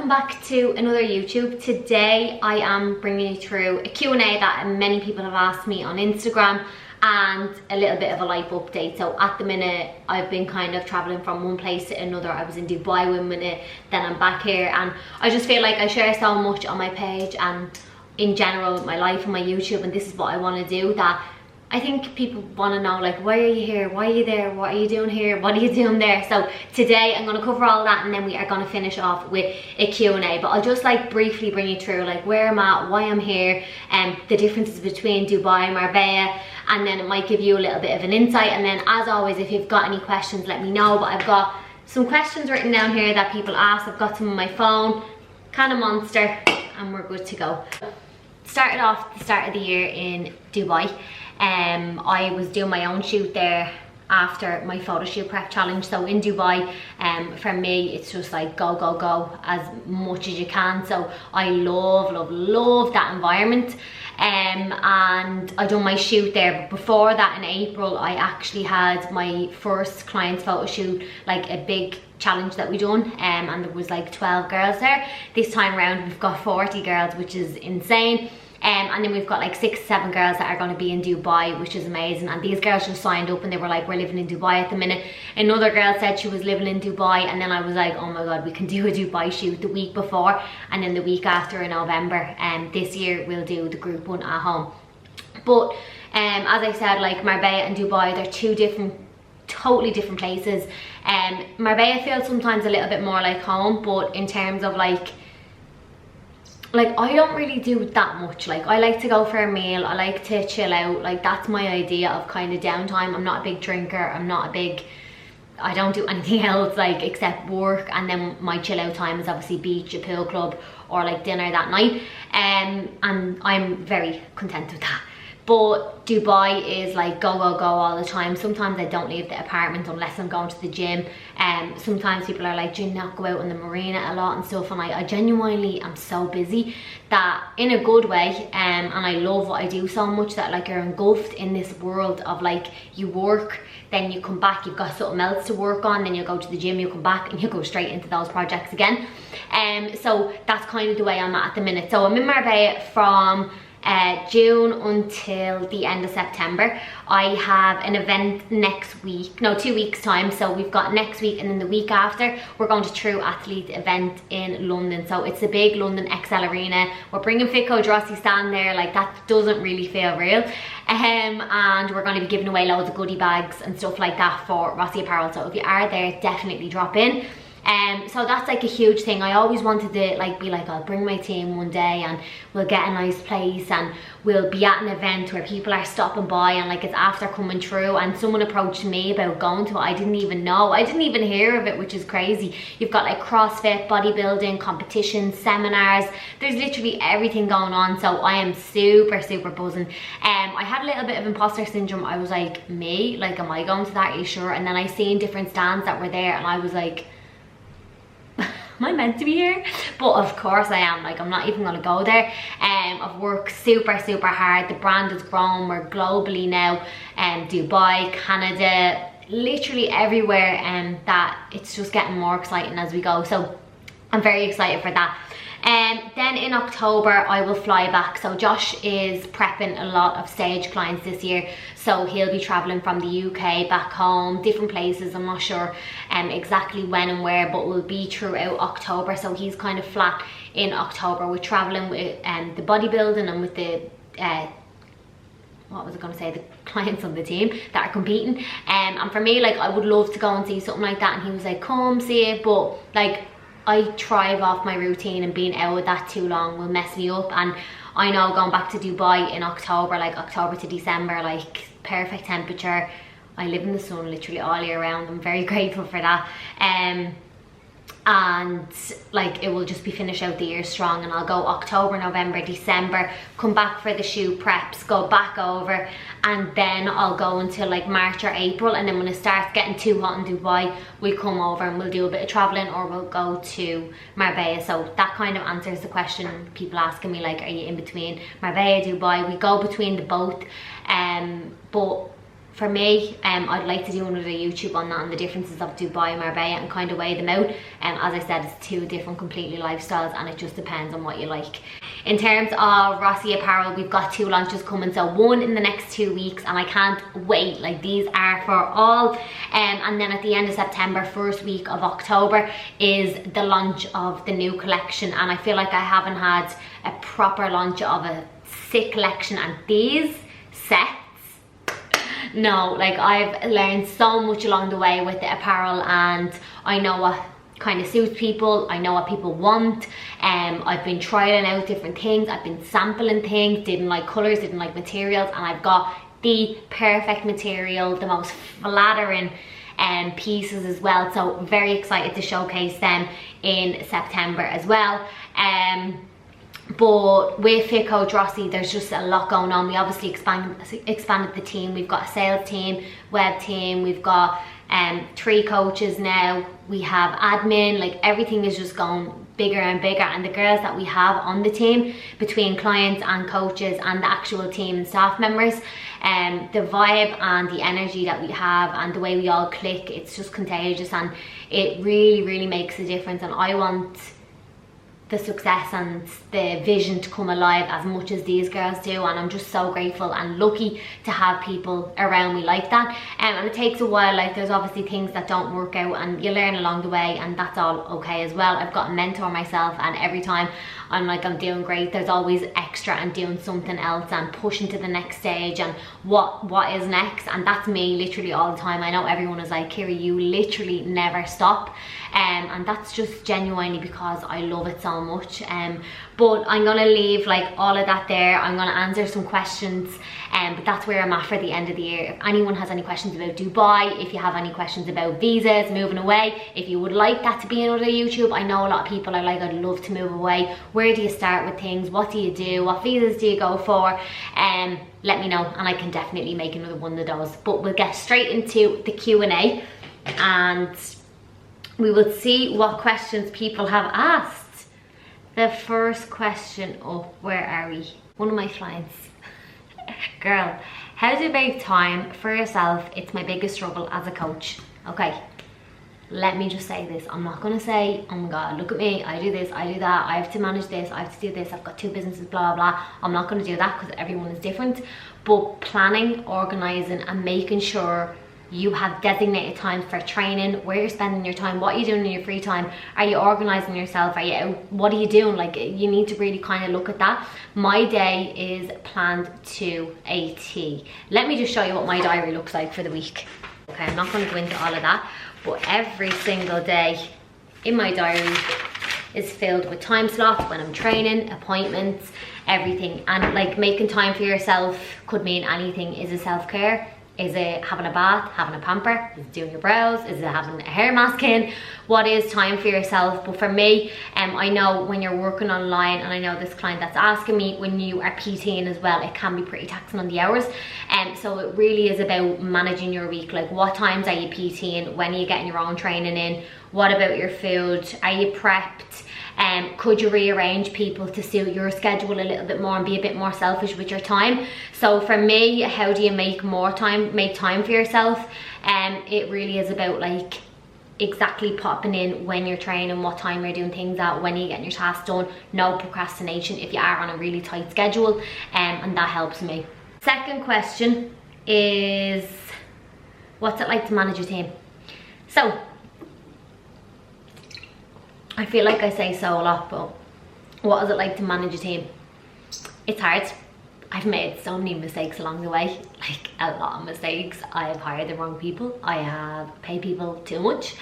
welcome back to another YouTube. Today I am bringing you through a Q&A that many people have asked me on Instagram and a little bit of a life update. So at the minute I've been kind of traveling from one place to another. I was in Dubai 1 minute, then I'm back here, and I just feel like I share so much on my page and in general my life and my YouTube, and this is what I want to do, that I think people want to know, like, why are you here, why are you there, what are you doing here, what are you doing there? So today I'm going to cover all that, and then we are going to finish off with a Q&A. But I'll just like briefly bring you through like where I'm at, why I'm here, and the differences between Dubai and Marbella, and then it might give you a little bit of an insight. And then as always, if you've got any questions, let me know. But I've got some questions written down here that people ask. I've got some on my phone, kind of monster, and we're good to go. Started off the start of the year in Dubai. I was doing my own shoot there after my photo shoot prep challenge. So in Dubai, for me, it's just like go, go, go as much as you can. So I love that environment. And I done my shoot there. But before that, in April, I actually had my first client's photo shoot, like a big challenge that we done, and there was like 12 girls there. This time around we've got 40 girls, which is insane. And then we've got like 6 or 7 girls that are going to be in Dubai, which is amazing. And these girls just signed up and they were like, we're living in Dubai at the minute. Another girl said she was living in Dubai, and then I was like, oh my god, we can do a Dubai shoot the week before, and then the week after in November. And this year we'll do the group one at home. But as I said, like Marbella and Dubai, they're two totally different places. Marbella feels sometimes a little bit more like home, but in terms of like I don't really do that much. Like, I like to go for a meal, I like to chill out. Like, that's my idea of kind of downtime. I'm not a big drinker, I don't do anything else like except work, and then my chill out time is obviously beach, a pool club, or like dinner that night. And I'm very content with that. But Dubai is like go, go, go all the time. Sometimes I don't leave the apartment unless I'm going to the gym. Sometimes people are like, do you not go out on the marina a lot and stuff? And I genuinely am so busy that, in a good way, and I love what I do so much, that like you're engulfed in this world of like, you work, then you come back, you've got something else to work on, then you go to the gym, you come back, and you go straight into those projects again. So that's kind of the way I'm at the minute. So I'm in Marbella from June until the end of September. I have an event next week, no, 2 weeks time. So we've got next week, and then the week after we're going to True Athlete event in London. So it's a big London XL Arena. We're bringing fit coach Rossi stand there. Like, that doesn't really feel real. And we're going to be giving away loads of goodie bags and stuff like that for Rossi Apparel. So if you are there, definitely drop in. So that's like a huge thing. I always wanted to like be like, I'll bring my team one day and we'll get a nice place and we'll be at an event where people are stopping by, and like it's after coming through. And someone approached me about going to it. I didn't even know, I didn't even hear of it, which is crazy. You've got like CrossFit, bodybuilding, competitions, seminars, there's literally everything going on. So I am super buzzing. I had a little bit of imposter syndrome. I was like, me? Like, am I going to that? Are you sure? And then I seen different stands that were there, and I was like, am I meant to be here? But of course I am. Like, I'm not even gonna go there. I've worked super hard. The brand has grown. We're globally now. Dubai, Canada, literally everywhere, and that it's just getting more exciting as we go. So I'm very excited for that. Then in October I will fly back. So Josh is prepping a lot of stage clients this year, so he'll be traveling from the UK back home, different places. I'm not sure exactly when and where, but we'll be throughout October. So he's kind of flat in October. We're traveling with the bodybuilding and with the what was I going to say, the clients on the team that are competing. And for me, like, I would love to go and see something like that, and he was like, come see it. But like, I thrive off my routine, and being out with that too long will mess me up. And I know going back to Dubai in October, like October to December, like perfect temperature. I live in the sun literally all year round. I'm very grateful for that. And like, it will just be finish out the year strong, and I'll go October, November, December, come back for the shoot preps, go back over, and then I'll go until like March or April. And then when it starts getting too hot in Dubai, we'll come over and we'll do a bit of traveling, or we'll go to Marbella. So that kind of answers the question people asking me, like, are you in between Marbella, Dubai? We go between the both. But for me, I'd like to do another YouTube on that and the differences of Dubai and Marbella and kind of weigh them out. As I said, it's two different completely lifestyles and it just depends on what you like. In terms of Rossi apparel, we've got 2 launches coming, so one in the next 2 weeks, and I can't wait. Like, these are for all. And then at the end of September, first week of October is the launch of the new collection, and I feel like I haven't had a proper launch of a sick collection, and these sets, no, like, I've learned so much along the way with the apparel, and I know what kind of suits people, I know what people want. I've been trying out different things, I've been sampling things, didn't like colours, didn't like materials, and I've got the perfect material, the most flattering pieces as well, so very excited to showcase them in September as well. But with Fit Coach Rossi, there's just a lot going on. We obviously expanded the team. We've got a sales team, web team, we've got 3 coaches now, we have admin, like everything is just going bigger and bigger, and the girls that we have on the team, between clients and coaches and the actual team and staff members, the vibe and the energy that we have and the way we all click, it's just contagious, and it really makes a difference. And I want the success and the vision to come alive as much as these girls do, and I'm just so grateful and lucky to have people around me like that. And it takes a while, like there's obviously things that don't work out and you learn along the way, and that's all okay as well. I've got a mentor myself, and every time I'm like, I'm doing great, there's always extra and doing something else and pushing to the next stage and what is next. And that's me literally all the time. I know everyone is like, Ciara, you literally never stop, and that's just genuinely because I love it so much. But I'm gonna leave like all of that there. I'm gonna answer some questions, but that's where I'm at for the end of the year. If anyone has any questions about Dubai, if you have any questions about visas, moving away, if you would like that to be another YouTube, I know a lot of people are like, I'd love to move away. Where do you start with things? What do you do? What visas do you go for? Let me know, and I can definitely make another one of those. But we'll get straight into the Q&A, and we will see what questions people have asked. The first question, oh, where are we? One of my clients. Girl, how do you make time for yourself? It's my biggest struggle as a coach. Okay, let me just say this. I'm not gonna say, oh my God, look at me, I do this, I do that, I have to manage this, I have to do this, I've got 2 businesses, blah, blah. I'm not gonna do that because everyone is different. But planning, organizing, and making sure you have designated time for training, where you're spending your time, what you're doing in your free time, are you organizing yourself, are you out, what are you doing? Like, you need to really kind of look at that. My day is planned to a T. Let me just show you what my diary looks like for the week. Okay, I'm not going to go into all of that, but every single day in my diary is filled with time slots when I'm training, appointments, everything. And like, making time for yourself could mean anything. Is it self-care? Is it having a bath, having a pamper? Is it doing your brows? Is it having a hair mask in? What is time for yourself? But for me, I know when you're working online, and I know this client that's asking me, when you are PTing as well, it can be pretty taxing on the hours. So it really is about managing your week. Like, what times are you PTing? When are you getting your own training in? What about your food? Are you prepped? Could you rearrange people to suit your schedule a little bit more and be a bit more selfish with your time? So for me, how do you make time for yourself? It really is about like exactly popping in when you're training, what time you're doing things at, when you're getting your tasks done. No procrastination if you are on a really tight schedule, and that helps me. Second question is, what's it like to manage a team? So I feel like I say so a lot, but what is it like to manage a team? It's hard. I've made so many mistakes along the way, like a lot of mistakes. I have hired the wrong people. I have paid people too much.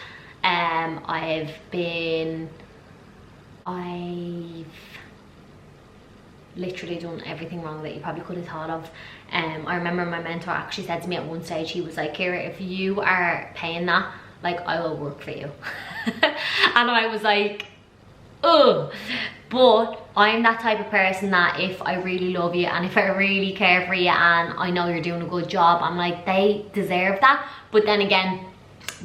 I've literally done everything wrong that you probably could have thought of. I remember my mentor actually said to me at one stage, he was like, Ciara, if you are paying that, like, I will work for you. And I was like, ugh. But I'm that type of person that if I really love you and if I really care for you and I know you're doing a good job, I'm like, they deserve that. But then again,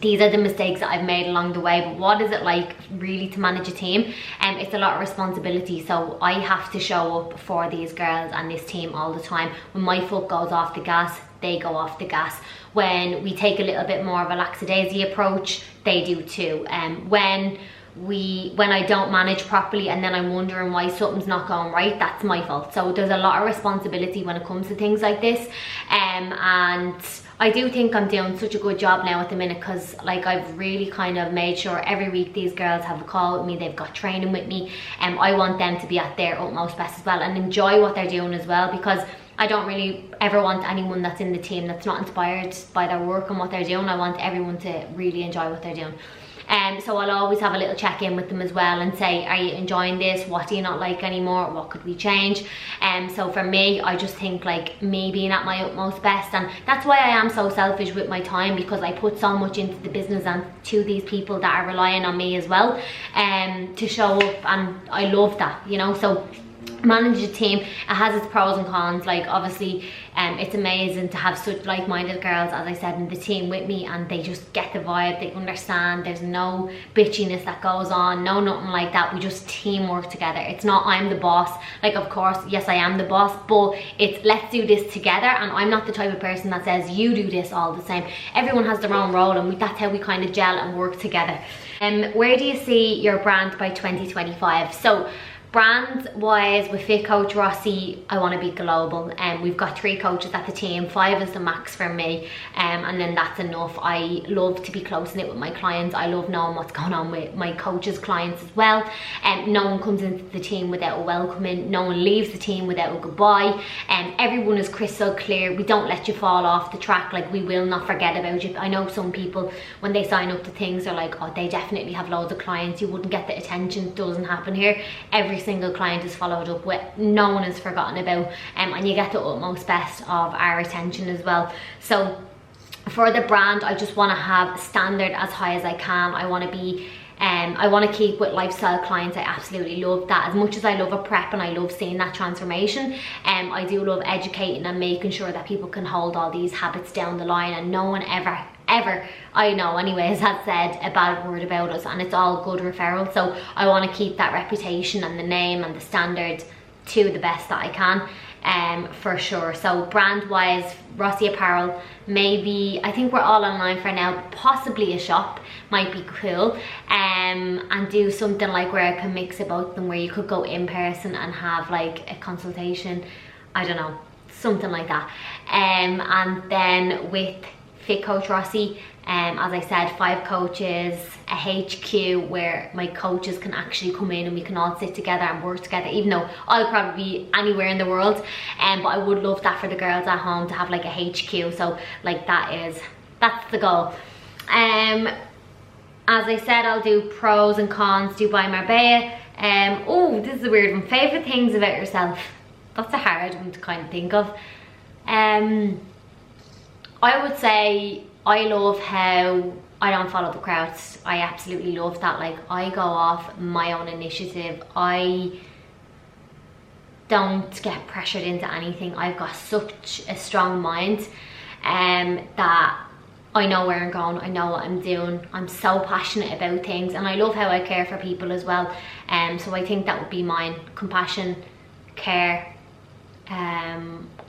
these are the mistakes that I've made along the way. But what is it like really to manage a team? It's a lot of responsibility. So I have to show up for these girls and this team all the time. When my foot goes off the gas, they go off the gas. When we take a little bit more of a lackadaisy approach, they do too. When I don't manage properly and then I'm wondering why something's not going right, that's my fault. So there's a lot of responsibility when it comes to things like this, and I do think I'm doing such a good job now at the minute, because like I've really kind of made sure every week these girls have a call with me, they've got training with me, and I want them to be at their utmost best as well and enjoy what they're doing as well, because I don't really ever want anyone that's in the team that's not inspired by their work and what they're doing. I want everyone to really enjoy what they're doing. So I'll always have a little check-in with them as well and say, are you enjoying this? What do you not like anymore? What could we change? So for me, I just think like me being at my utmost best, and that's why I am so selfish with my time, because I put so much into the business and to these people that are relying on me as well, to show up, and I love that, you know. So manage a team, it has its pros and cons. Like obviously it's amazing to have such like-minded girls, as I said, in the team with me, and they just get the vibe, they understand, there's no bitchiness that goes on, no nothing like that. We just teamwork together. It's not I'm the boss. Like of course, yes, I am the boss, but it's let's do this together, and I'm not the type of person that says you do this all the same. Everyone has their own role, and that's how we kind of gel and work together. Where do you see your brand by 2025? So brand wise, with Fit Coach Rossi, I want to be global, and we've got 3 coaches at the team. 5 is the max for me, and then that's enough. I love to be close knit with my clients. I love knowing what's going on with my coaches' clients as well. No one comes into the team without a welcoming, no one leaves the team without a goodbye, and everyone is crystal clear. We don't let you fall off the track. Like, we will not forget about you. I know some people, when they sign up to things, they're like, oh, they definitely have loads of clients, you wouldn't get the attention. It doesn't happen here. Every single client is followed up with, no one is forgotten about, and you get the utmost best of our attention as well. So for the brand, I just want to have standard as high as I can. I want to be I want to keep with lifestyle clients. I absolutely love that. As much as I love a prep and I love seeing that transformation, I do love educating and making sure that people can hold all these habits down the line, and no one ever I know anyways has said a bad word about us, and it's all good referral. So I want to keep that reputation and the name and the standard to the best that I can, for sure. So brand wise, Rossi Apparel, maybe, I think we're all online for now, possibly a shop might be cool, and do something like where I can mix it both them, where you could go in person and have like a consultation, I don't know, something like that. And then with Fit Coach Rossi, as I said, 5 coaches, a HQ where my coaches can actually come in and we can all sit together and work together, even though I'll probably be anywhere in the world, but I would love that for the girls at home to have like a HQ. So like that's the goal. As I said, I'll do pros and cons, Dubai, Marbella. Oh, this is a weird one. Favorite things about yourself? That's a hard one to kind of think of. I would say I love how I don't follow the crowds. I absolutely love that. Like, I go off my own initiative. I don't get pressured into anything. I've got such a strong mind, that I know where I'm going, I know what I'm doing. I'm so passionate about things, and I love how I care for people as well. So I think that would be mine. Compassion, care.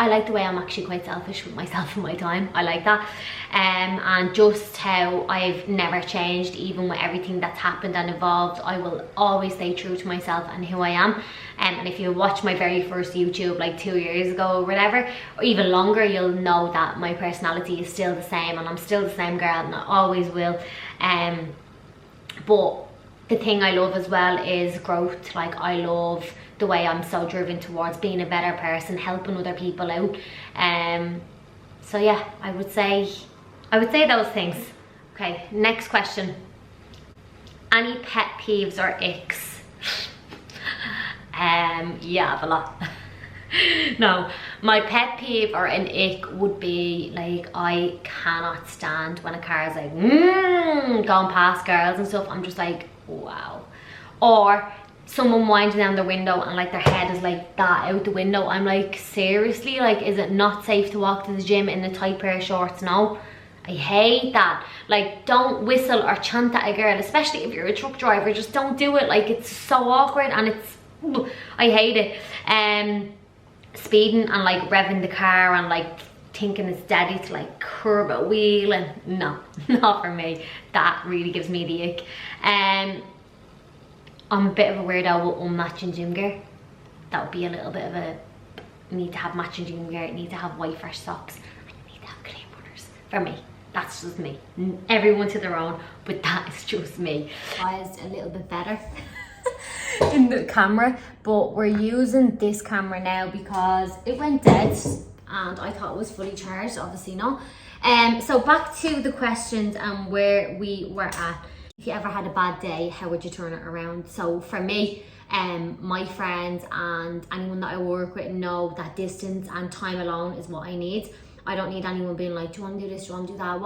I like the way I'm actually quite selfish with myself and my time. I like that. And just how I've never changed, even with everything that's happened and evolved. I will always stay true to myself and who I am. And if you watch my very first YouTube like 2 years ago or whatever, or even longer, you'll know that my personality is still the same, and I'm still the same girl, and I always will. But the thing I love as well is growth. Like, I love the way I'm so driven towards being a better person, helping other people out. So yeah, I would say those things. Okay, next question. Any pet peeves or icks? Yeah, I have a lot. No, my pet peeve or an ick would be, like, I cannot stand when a car is like going past girls and stuff. I'm just like, wow. Or someone winding down their window and like their head is like that out the window. I'm like, seriously, like, is it not safe to walk to the gym in a tight pair of shorts? No, I hate that. Like, don't whistle or chant at a girl, especially if you're a truck driver. Just don't do it. Like, it's so awkward, and I hate it. Speeding and like revving the car and like thinking it's daddy to like curb a wheel, and no, not for me. That really gives me the ick. I'm a bit of a weirdo with unmatching gym gear. That would be a little bit of a, need to have matching gym gear, need to have white fresh socks, and you need to have clean runners. For me, that's just me. Everyone to their own, but that is just me. It's a little bit better in the camera, but we're using this camera now because it went dead and I thought it was fully charged, obviously not. So back to the questions and where we were at. If you ever had a bad day, how would you turn it around? So for me, my friends and anyone that I work with know that distance and time alone is what I need. I don't need anyone being like, do you want to do this, do you want to do that,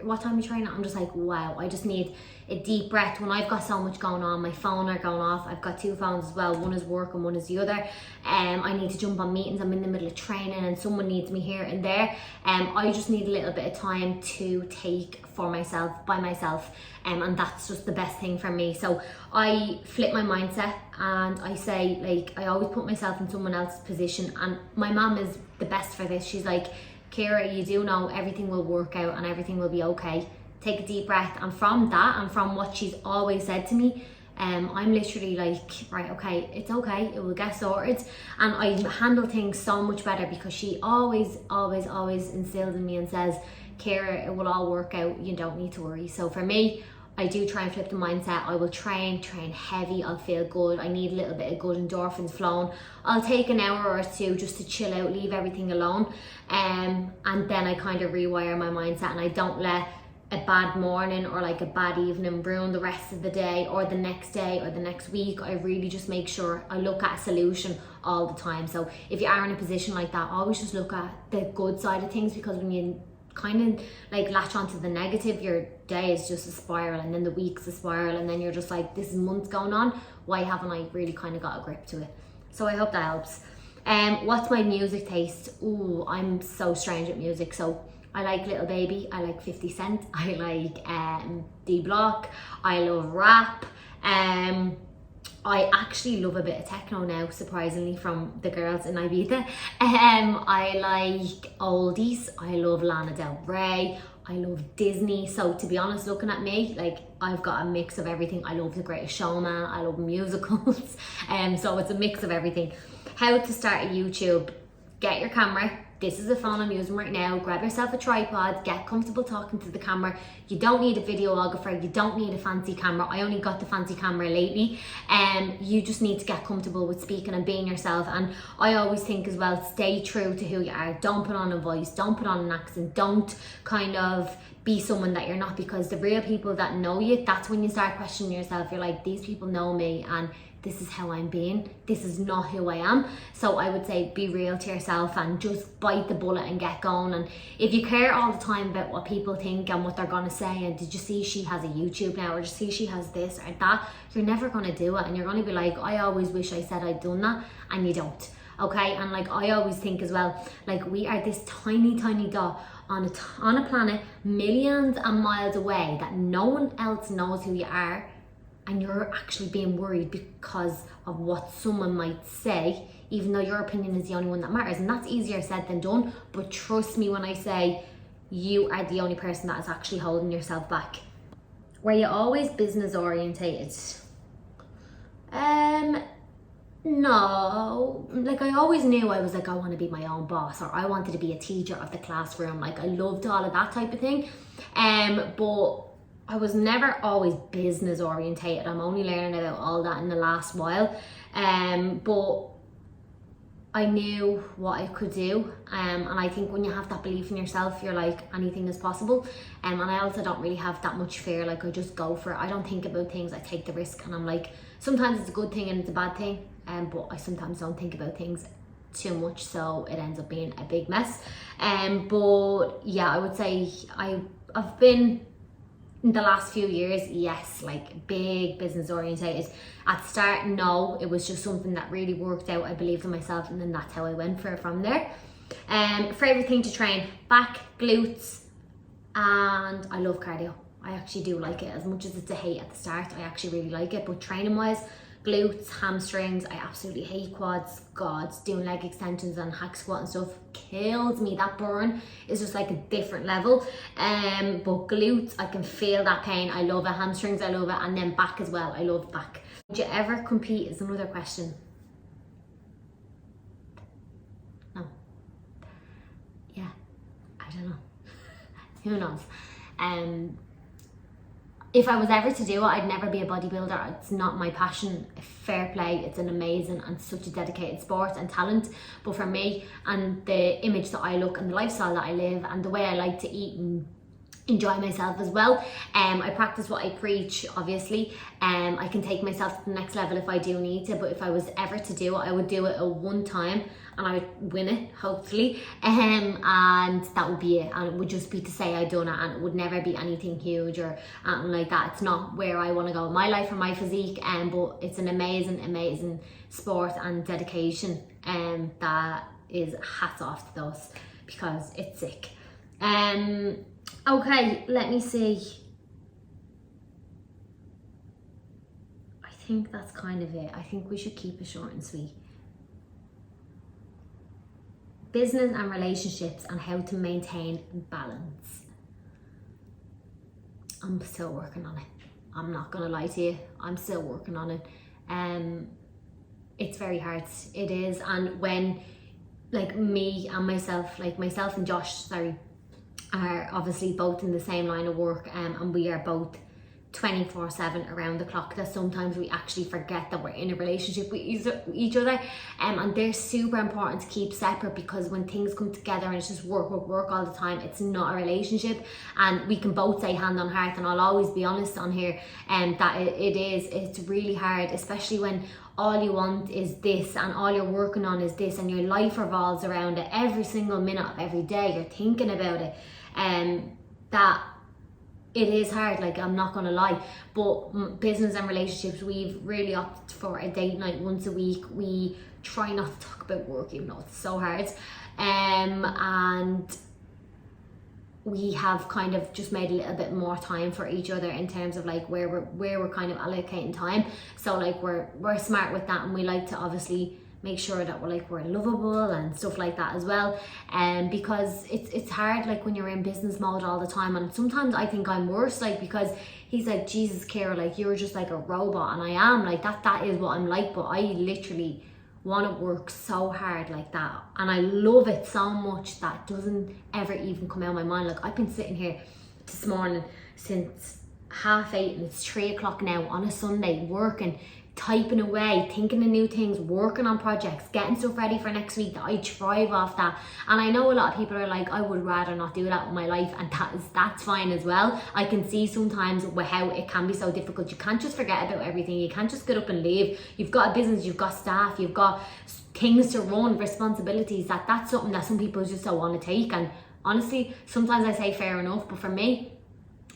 what time are you training? I'm just like, wow, I just need a deep breath. When I've got so much going on, my phone are going off, I've got 2 phones as well, one is work and one is the other. I need to jump on meetings, I'm in the middle of training and someone needs me here and there. I just need a little bit of time to take for myself, by myself, and that's just the best thing for me. So I flip my mindset and I say, like, I always put myself in someone else's position, and my mom is the best for this. She's like, Ciara, you do know everything will work out and everything will be okay. Take a deep breath. And from that and from what she's always said to me, I'm literally like, right, okay, it's okay, it will get sorted. And I handle things so much better because she always instilled in me and says, Ciara, it will all work out, you don't need to worry. So for me, I do try and flip the mindset. I will train heavy, I'll feel good. I need a little bit of good endorphins flowing. I'll take an hour or 2 just to chill out, leave everything alone. And then I kind of rewire my mindset, and I don't let a bad morning or like a bad evening ruin the rest of the day or the next day or the next week. I really just make sure I look at a solution all the time. So if you are in a position like that, always just look at the good side of things, because when you kind of like latch onto the negative, your day is just a spiral, and then the week's a spiral, and then you're just like, this is months going on, why haven't I really kind of got a grip to it? So I hope that helps. What's my music taste? Ooh, I'm so strange at music. So I like Little Baby, I like 50 Cent, I like D Block, I love rap. I actually love a bit of techno now, surprisingly, from the girls in Ibiza. I like oldies, I love Lana Del Rey, I love Disney. So to be honest, looking at me, like, I've got a mix of everything. I love The Greatest Showman, I love musicals, so it's a mix of everything. How to start a YouTube: get your camera. This is the phone I'm using right now. Grab yourself a tripod, get comfortable talking to the camera. You don't need a videographer, you don't need a fancy camera. I only got the fancy camera lately. You just need to get comfortable with speaking and being yourself. And I always think as well, stay true to who you are. Don't put on a voice, don't put on an accent, don't kind of be someone that you're not, because the real people that know you, that's when you start questioning yourself. You're like, these people know me and this is how I'm being, this is not who I am. So I would say be real to yourself and just bite the bullet and get going. And if you care all the time about what people think and what they're gonna say, and did you see she has a YouTube now, or did you see she has this or that, you're never gonna do it, and you're gonna be like, I always wish I said I'd done that, and you don't. Okay, and like I always think as well, like we are this tiny dot on a planet millions of miles away that no one else knows who you are, and you're actually being worried because of what someone might say, even though your opinion is the only one that matters. And that's easier said than done, but trust me when I say you are the only person that is actually holding yourself back. Were you always business orientated? No, like I always knew I was like, I want to be my own boss, or I wanted to be a teacher of the classroom. Like I loved all of that type of thing. But I was never always business orientated. I'm only learning about all that in the last while. But I knew what I could do. And I think when you have that belief in yourself, you're like, anything is possible. And I also don't really have that much fear. Like I just go for it. I don't think about things, I take the risk. And I'm like, sometimes it's a good thing and it's a bad thing. But I sometimes don't think about things too much, so it ends up being a big mess. But yeah, I would say I've been, in the last few years, yes, like big business orientated. At the start, no, it was just something that really worked out. I believed in myself, and then that's how I went for it from there. Favorite thing to train: back, glutes, and I love cardio. I actually do like it. As much as it's a hate at the start, I actually really like it. But training wise, glutes, hamstrings. I absolutely hate quads. God, doing leg extensions and hack squat and stuff kills me. That burn is just like a different level. But glutes, I can feel that pain. I love it. Hamstrings, I love it. And then back as well. I love back. Would you ever compete is another question. No. Yeah, I don't know. Who knows? If I was ever to do it, I'd never be a bodybuilder. It's not my passion. Fair play, it's an amazing and such a dedicated sport and talent. But for me, and the image that I look and the lifestyle that I live and the way I like to eat and enjoy myself as well, I practice what I preach, obviously. I can take myself to the next level if I do need to, but if I was ever to do it, I would do it a one time and I would win it, hopefully, and that would be it. And it would just be to say I done it, and it would never be anything huge or anything like that. It's not where I want to go in my life or my physique, but it's an amazing sport and dedication, that is hats off to those, because it's sick. Okay, let me see. I think that's kind of it. I think we should keep it short and sweet. Business and relationships and how to maintain balance. I'm still working on it. I'm not gonna lie to you. I'm still working on it. It's very hard. It is. And when, like, myself and Josh, are obviously both in the same line of work, and we are both 24/7 around the clock, that sometimes we actually forget that we're in a relationship with each other, and they're super important to keep separate, because when things come together and it's just work all the time, it's not a relationship. And we can both say hand on heart, and I'll always be honest on here, that it's really hard, especially when all you want is this and all you're working on is this and your life revolves around it every single minute of every day. You're thinking about it, that it is hard, like, I'm not gonna lie. But business and relationships, we've really opted for a date night once a week. We try not to talk about work, even though it's so hard, and we have kind of just made a little bit more time for each other in terms of like where we're kind of allocating time. So like we're smart with that, and we like to obviously make sure that we're lovable and stuff like that as well. And because it's hard, like, when you're in business mode all the time. And sometimes I think I'm worse, like, because he's like, Jesus, Ciara, like, you're just like a robot. And I am like that is what I'm like, but I literally want to work so hard like that, and I love it so much that doesn't ever even come out of my mind. Like, I've been sitting here this morning since 8:30 and it's 3 o'clock now on a Sunday, working, typing away, thinking of new things, working on projects, getting stuff ready for next week. That I thrive off that. And I know a lot of people are like, I would rather not do that with my life, and that's fine as well. I can see sometimes how it can be so difficult. You can't just forget about everything. You can't just get up and leave. You've got a business, you've got staff, you've got things to run, responsibilities. That's something that some people just don't want to take. And honestly, sometimes I say fair enough, but for me,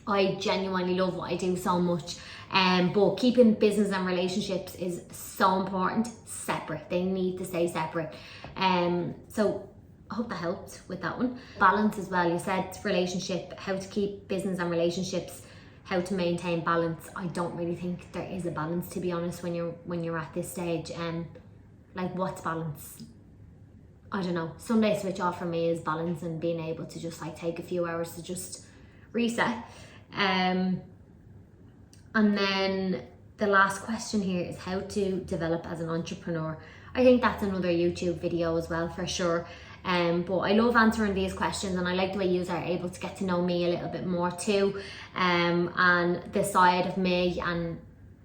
I genuinely love what I do so much. But keeping business and relationships is so important, separate. They need to stay separate. So I hope that helped with that one. Balance as well. You said relationship, how to keep business and relationships, how to maintain balance. I don't really think there is a balance, to be honest, when you're at this stage. Like, what's balance? I don't know. Sunday switch off for me is balance, and being able to just like take a few hours to just reset. And then the last question here is how to develop as an entrepreneur. I think that's another YouTube video as well, for sure. But I love answering these questions, and I like the way you are able to get to know me a little bit more too, and the side of me, and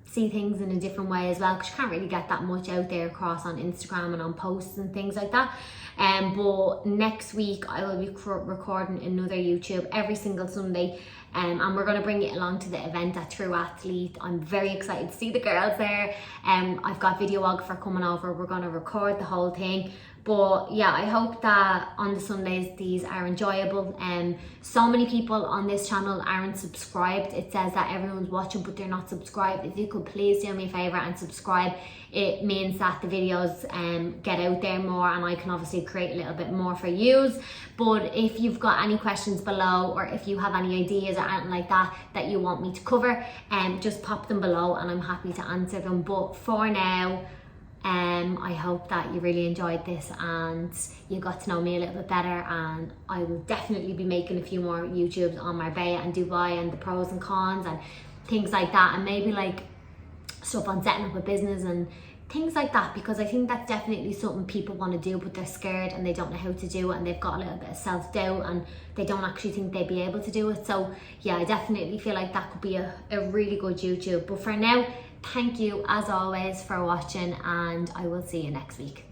see things in a different way as well, because you can't really get that much out there across on Instagram and on posts and things like that. But next week I will be recording another YouTube every single Sunday, and we're going to bring it along to the event at True Athlete. I'm very excited to see the girls there. I've got videographer coming over. We're going to record the whole thing. But yeah, I hope that on the Sundays these are enjoyable. So many people on this channel aren't subscribed. It says that everyone's watching but they're not subscribed. If you could please do me a favour and subscribe, it means that the videos get out there more, and I can obviously create a little bit more for you. But if you've got any questions below, or if you have any ideas or anything like that you want me to cover, just pop them below and I'm happy to answer them. But for now, I hope that you really enjoyed this and you got to know me a little bit better, and I will definitely be making a few more YouTubes on Marbella and Dubai and the pros and cons and things like that, and maybe like stuff on setting up a business and things like that, because I think that's definitely something people want to do but they're scared and they don't know how to do it, and they've got a little bit of self-doubt and they don't actually think they'd be able to do it. So yeah, I definitely feel like that could be a really good YouTube. But for now, thank you as always for watching, and I will see you next week.